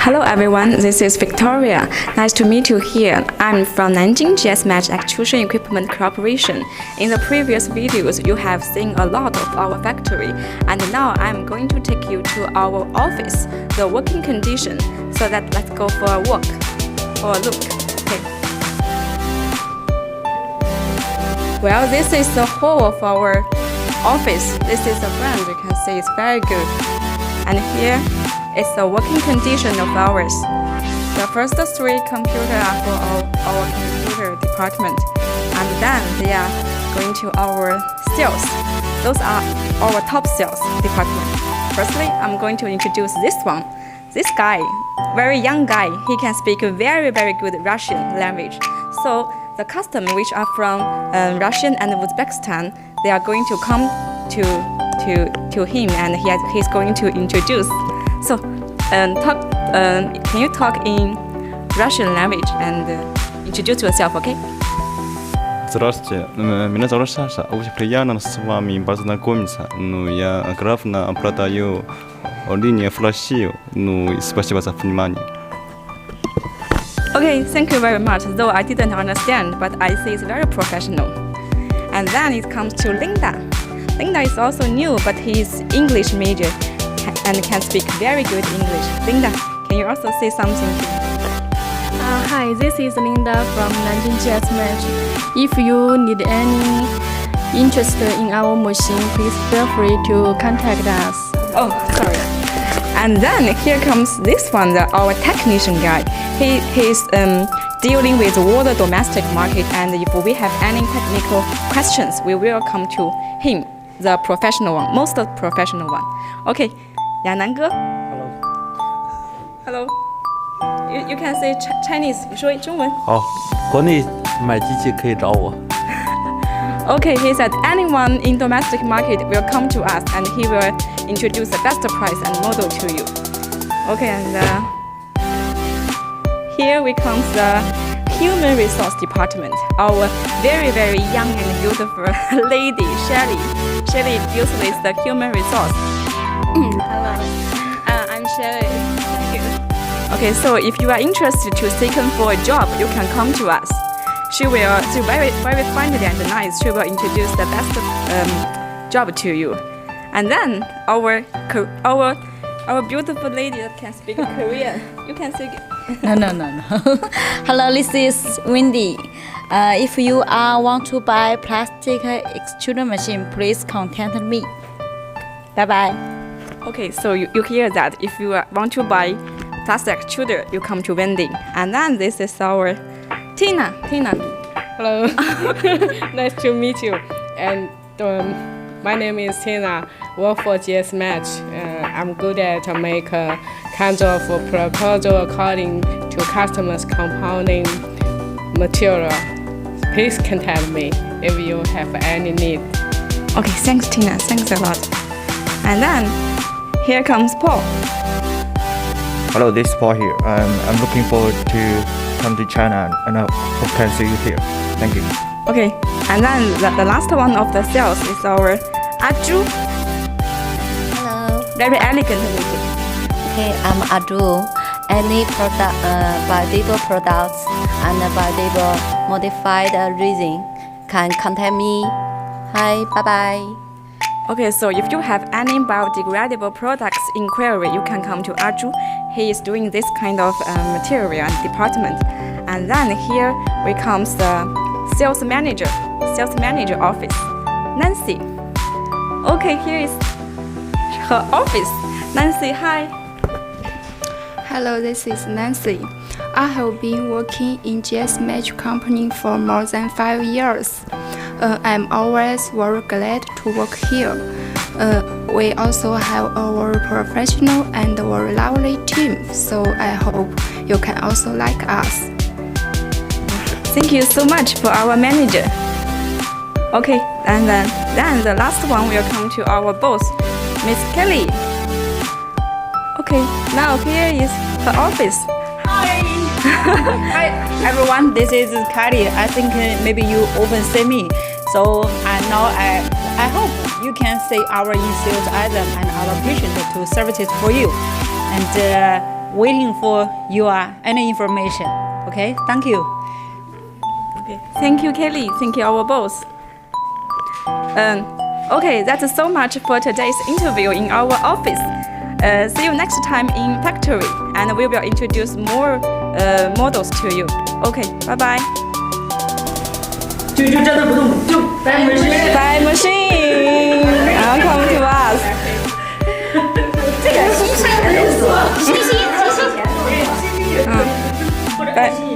Hello everyone, this is Victoria. Nice to meet you here. I'm from Nanjing GS-Mach Extrusion Equipment Corporation. In the previous videos, you have seen a lot of our factory, and now I'm going to take you to our office, the working condition. So let's go for a walk, or a look. Okay. Well, this is the whole of our office. This is the front. You can see it's very good. And here is the working condition of ours. The first three computers are for our computer department, and then they are going to our sales. Those are our top sales department. Firstly, I'm going to introduce this one. This guy, very young guy, he can speak very good Russian language. So the customers which are from Russian and Uzbekistan, they are going to come to him, and he's going to introduce. So, can you talk in Russian language and introduce yourself, okay? Здравствуйте, меня зовут Саша. Очень приятно с вами познакомиться. Я главное продаю линию флеши. Спасибо за внимание. Okay, thank you very much. Though I didn't understand, but I see it's very professional. And then it comes to Linda. Linda is also new, but he's English major and can speak very good English. Linda, can you also say something? Hi, this is Linda from Nanjing GS-Mach. If you need any interest in our machine, please feel free to contact us. Oh, sorry. And then here comes this one, our technician guy. He's dealing with all the domestic market, and if we have any technical questions, we will come to him, the professional one, most professional one. Okay, YaNan 哥 Hello. You can say Chinese. 你说中文。好，国内买机器可以找我。Okay, he said anyone in domestic market will come to us, and he will introduce the best price and model to you. Okay, and here we come the human resource department. Our very young and beautiful lady, Shelly. Shelly deals with the human resource. Hello, I'm Shelly. Thank you. Okay, so if you are interested to seeking for a job, you can come to us. She's very friendly and nice. She will introduce the best job to you. And then our beautiful lady that can speak Korean. You can say. No. Hello, this is Wendy. If you want to buy plastic extruder machine, please contact me. Bye bye. Okay, so you hear that. If you want to buy plastic extruder, you come to Wendy. And then this is our Tina. Hello. Nice to meet you. And my name is Tina. Work for GS-Mach. I'm good at make kinds of proposal according to customers' compounding material. Please contact me if you have any need. Okay, thanks Tina. Thanks a lot. And then here comes Paul. Hello, this is Paul here. I'm looking forward to come to China, and I hope can see you here. Thank you. Okay, and then the last one of the sales is our Aju. Hello. Very elegant lady. Okay, I'm Adu. Any product, biodegradable products and biodegradable modified resin can contact me. Hi, bye bye. Okay, so if you have any biodegradable products inquiry, you can come to Aju. He is doing this kind of material and department. And then here we comes the sales manager office, Nancy. Okay, here is her office. Nancy, hi. Hello, this is Nancy. I have been working in GS-Mach company for more than 5 years. I'm always very glad to work here. We also have our professional and very lovely team, so I hope you can also like us. Thank you so much for our manager. Okay, and then the last one will come to our boss, Miss Kelly. Okay, now here is her office. Hi. Hi everyone, this is Kelly. I think maybe you often see me. So I hope you can see our in-sales item and our patient to services for you. And waiting for your any information. Okay, thank you. Okay. Thank you, Kelly. Thank you, our boss. Okay, that's so much for today's interview in our office. See you next time in factory, and we will introduce more models to you. Okay, bye bye. 就站那不动，就待会儿 Bye machine, come to us. 这个新鲜的，新鲜。拜。